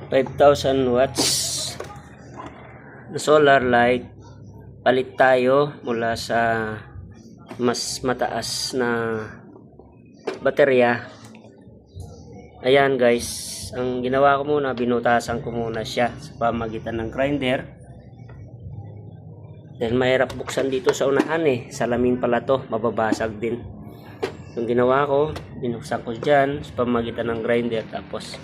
5,000 watts na solar light. Palit tayo mula sa mas mataas na baterya. Ayan guys, ang ginawa ko muna, binutasan ko muna siya sa pamagitan ng grinder. Dahil mahirap buksan dito sa unahan salamin pala to, mababasag din. Yung ginawa ko, binuksan ko dyan sa pamagitan ng grinder. Tapos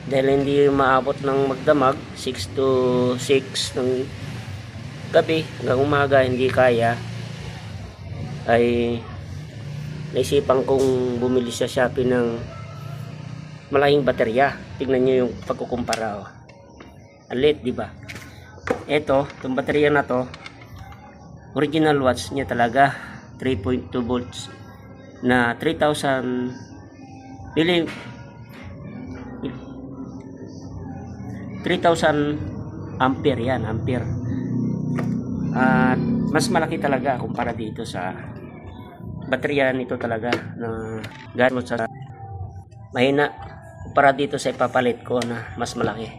dahil hindi maabot ng magdamag, 6 to 6 ng gabi hanggang umaga, hindi kaya, ay naisipan kong bumili sa Shopee ng malaking baterya. Tignan nyo yung pagkukumpara. Alit, di ba? Itong baterya na to, original watts niya talaga 3.2 volts na 3,000 ampere yan, ampere. At mas malaki talaga kumpara dito sa baterya nito talaga na gamit sa mahina kumpara dito sa ipapalit ko na mas malaki.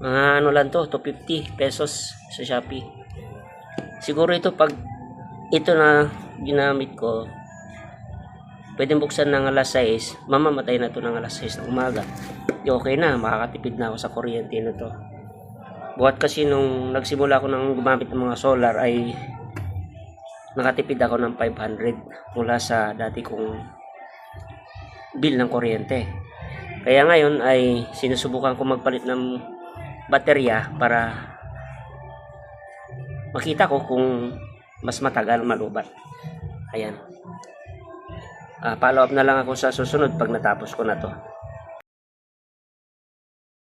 Ano lang to, 250 pesos sa Shopee. Siguro ito, pag ito na ginamit ko, pwedeng buksan ng alas 6, mamamatay na to ng alas 6 ng umaga. Okay na, makakatipid na ako sa kuryente na to. Buhat kasi nung nagsimula ko ng gumamit ng mga solar ay nakatipid ako ng 500 mula sa dati kong bill ng kuryente. Kaya ngayon ay sinusubukan ko magpalit ng baterya para makita ko kung mas matagal malubat. Ayan. Follow up na lang ako sa susunod pag natapos ko na to.